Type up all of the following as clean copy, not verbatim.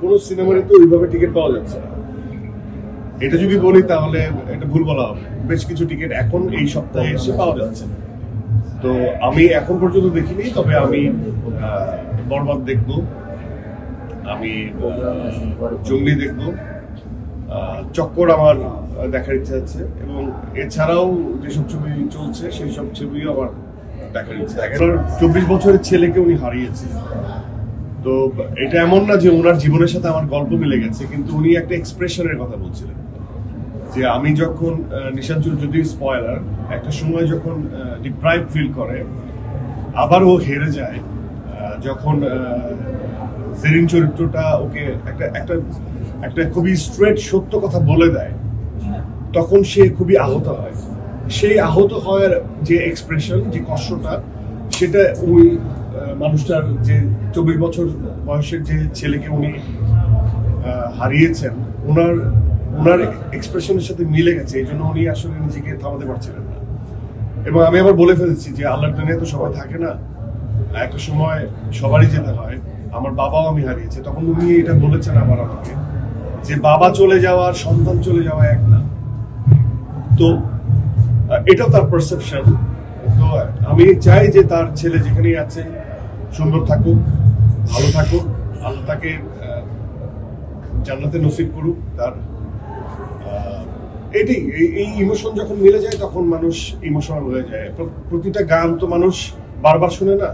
কোনো সিনেমারই তো ওইভাবে টিকিট পাওয়া যাচ্ছে না। এটা যদি বলি তাহলে এটা ভুল বলা হবে। বেশ কিছু টিকিট এখন এই সপ্তাহে এসে পাওয়া যাচ্ছে। তো আমি এখন পর্যন্ত দেখিনি, তবে আমি বরবাদ দেখব, আমি জঙ্গলি দেখব, চক্কর আমার দেখার ইচ্ছা আছে, এবং এছাড়াও যেসব ছবি চলছে সেই সব ছবিও আমার দেখার ইচ্ছা। 24 বছরের ছেলেকে উনি হারিয়েছে। তো এটা এমন না যে ওনার জীবনের সাথে আমার গল্প মিলে গেছে, কিন্তু উনি একটা এক্সপ্রেশনের কথা বলছিলেন যে আমি যখন নিশাঞ্চল, যদি স্পয়লার, একটা সময় যখন ডিপ্রাইভ ফিল করে, আবার ও হেরে যায়, যখন জেরিন চরিত্রটা ওকে একটা একটা একটা খুবই স্ট্রেট সত্য কথা বলে দেয়, তখন সে খুবই আহত হয়। সেই আহত হওয়ার যে এক্সপ্রেশন, যে কষ্টটা, সেটা ওই মানুষটার, যে 24 বছর বয়সের যে ছেলেকে উনি হারিয়েছেন, ওনার এক্সপ্রেশনের সাথে মিলে গেছে। এই জন্য উনি আসলে নিজেকে থামাতে পারছিলেন না। এবং আমি আবার বলে ফেলেছি যে আল্লাহর দুনিয়ায় তো সবাই থাকে না, একটা সময় সবারই যেতে হয়। আমার বাবাও আমি হারিয়েছে, তখন উনি এটা বলেছেন আবার আমাকে যে বাবা চলে যাওয়া আর সন্তান চলে যাওয়া এক না। তো এটাও তার পারসেপশন। তো আমি চাই যে তার ছেলে যেখানেই আছে সুন্দর থাকুক, ভালো থাকুক, আল্লাহ তাকে জান্নাতে নসিব করুক। তার এটাই, এই ইমোশন যখন মিলে যায় তখন মানুষ ইমোশনাল হয়ে যায়। প্রতিটা গান তো মানুষ বারবার শুনে না।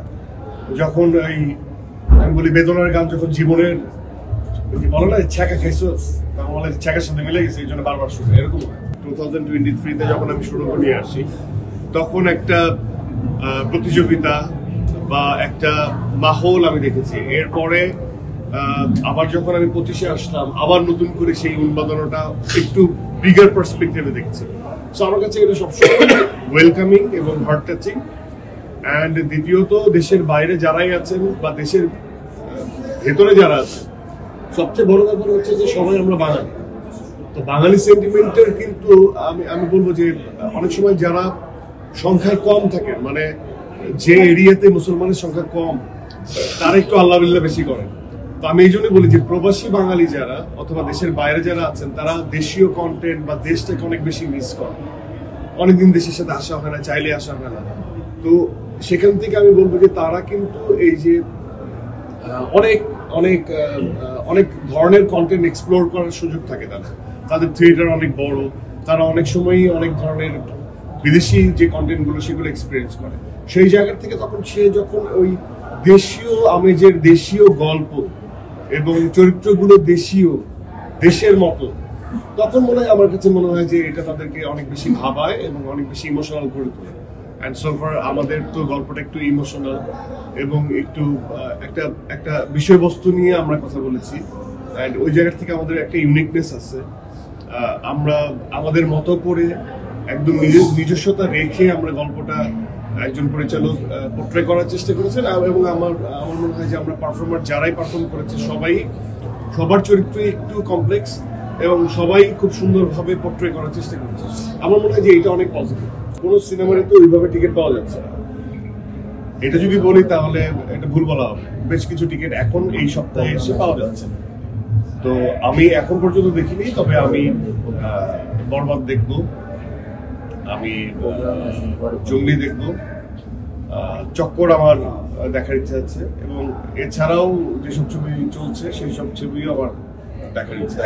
যখন এই আমি বলি বেদনার গান, যখন জীবনের বলে না ছ্যাঁকা খাইছো, তখন বলে ছ্যাঁকার সাথে মিলে গেছে, এই জন্য বারবার শুনে। এরকম 2023-তে যখন আমি শুরু নিয়ে আসি, তখন একটা প্রতিযোগিতা বা একটা মাহৌল আমি দেখেছি। এরপরে আবার যখন আমি 25-এ আসলাম, আবার নতুন করে সেই উন্মাদনাটা একটু বিগার পার্সপেক্টিভে দেখছি। সো আমার কাছে এটা সবসময় ওয়েলকামিং এবং হার্ট টাচিং। অ্যান্ড দ্বিতীয়ত, দেশের বাইরে যারাই আছেন বা দেশের ভেতরে যারা আছেন, সবচেয়ে বড় ব্যাপার হচ্ছে যে সবাই আমরা বাঙালি। তো বাঙালি সেন্টিমেন্টের কিন্তু আমি বলবো যে অনেক সময় যারা সংখ্যায় কম থাকে, মানে যে এরিয়াতে মুসলমানের সংখ্যা কম, তারা একটু আল্লাহ বিল্লাহ বেশি করেন। তো আমি এই জন্যই বলি যে প্রবাসী বাঙালি যারা অথবা দেশের বাইরে যারা আছেন, তারা দেশীয় কন্টেন্ট বা দেশটাকে অনেক বেশি মিস করেন। অনেকদিন দেশের সাথে আসা হয় না, চাইলে আসা হয় না। তো সেখান থেকে আমি বলবো যে তারা কিন্তু এই যে অনেক অনেক অনেক ধরনের কন্টেন্ট এক্সপ্লোর করার সুযোগ থাকে তাদের থিয়েটার অনেক বড়, তারা অনেক সময়ই অনেক ধরনের বিদেশি যে কন্টেন্টগুলো সেগুলো এক্সপিরিয়েন্স করে। সেই জায়গা থেকে তখন সে যখন ওই দেশীয় আমেজের দেশীয় গল্প এবং চরিত্রগুলো দেশীয়, দেশের মতো, তখন আমার কাছে মনে হয় যে এটা তাদেরকে অনেক বেশি ভাবায় এবং অনেক বেশি ইমোশনাল করে তোলে। অ্যান্ড সো ফার আমাদের তো গল্পটা একটু ইমোশনাল এবং একটু একটা একটা বিষয়বস্তু নিয়ে আমরা কথা বলেছি। অ্যান্ড ওই জায়গা থেকে আমাদের একটা ইউনিকনেস আছে। আমরা আমাদের মতো করে একদম নিজস্বতা রেখে আমরা গল্পটা একজন পরিচালক পোর্ট্রে করার চেষ্টা করেছেন। এবং আমার মনে হয় যে আমরা পারফর্মার যারাই পারফর্ম করেছে সবার চরিত্রই একটু কমপ্লেক্স এবং সবাই খুব সুন্দরভাবে পোর্ট্রে করার চেষ্টা করেছে। আমার মনে হয় যে এটা অনেক পজিটিভ। কোনো সিনেমারই তো ওইভাবে টিকিট পাওয়া যাচ্ছে না। এটা যদি বলি তাহলে এটা ভুল বলা হবে। বেশ কিছু টিকিট এখন এই সপ্তাহে এসে পাওয়া যাচ্ছে। তো আমি এখন পর্যন্ত দেখিনি, তবে আমি বরবাদ দেখব, আমি জঙ্গলি দেখব, চক্কর আমার দেখার ইচ্ছা আছে, এবং এছাড়াও যেসব ছবি চলছে সেই সব ছবিও আমার দেখার ইচ্ছা।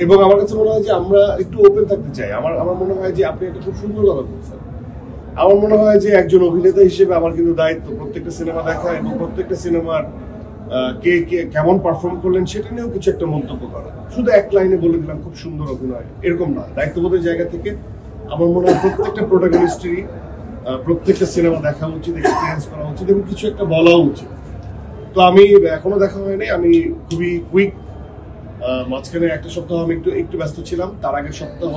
এবং আমার কাছে মনে হয় যে আমরা একটু ওপেন থাকতে চাই। আমার মনে হয় যে আপনি একটা খুব সুন্দর কথা বলছেন। আমার মনে হয় যে একজন অভিনেতা হিসেবে আমার কিন্তু দায়িত্ব প্রত্যেকটা সিনেমা দেখা এবং প্রত্যেকটা সিনেমার কে কেমন পারফর্ম করলেন সেটা নিয়েও কিছু একটা মন্তব্য করা। শুধু এক লাইনে বলে দিলাম খুব সুন্দর অভিনয়, এরকম না। দায়িত্ববোধের জায়গা থেকে আমার মনে হয় প্রত্যেকটা প্রোটাগনিস্টেরই প্রত্যেকটা সিনেমা দেখা উচিত, এক্সপিরিয়েন্স করা উচিত এবং কিছু একটা বলা উচিত। তো আমি এখনো দেখা হয়নি, আমি খুবই কুইক। মাঝখানে একটা সপ্তাহ আমি একটু ব্যস্ত ছিলাম, তার আগের সপ্তাহ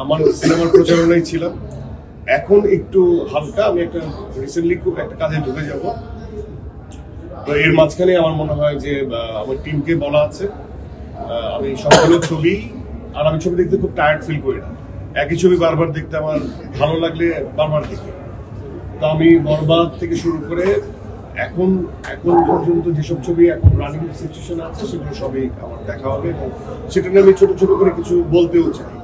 আমার সিনেমার প্রচারণায় ছিলাম। এখন একটু হালকা, আমি রিসেন্টলি খুব একটা কাজে ঢুকে যাব। তো এর মাঝখানে আমার মনে হয় যে আমার টিমকে বলা আছে আমি সবগুলো ছবি, আর আমি ছবি দেখতে খুব টায়ার্ড ফিল করি না। একই ছবি বারবার দেখতে আমার ভালো লাগলে বারবার দেখি। তো আমি বরবাদ থেকে শুরু করে এখন এখন পর্যন্ত যেসব ছবি এখন রানিং সিচুয়েশন আছে সেগুলো সবই আমার দেখা হবে এবং সেটা নিয়ে আমি ছোট ছোট করে কিছু বলতেও চাই।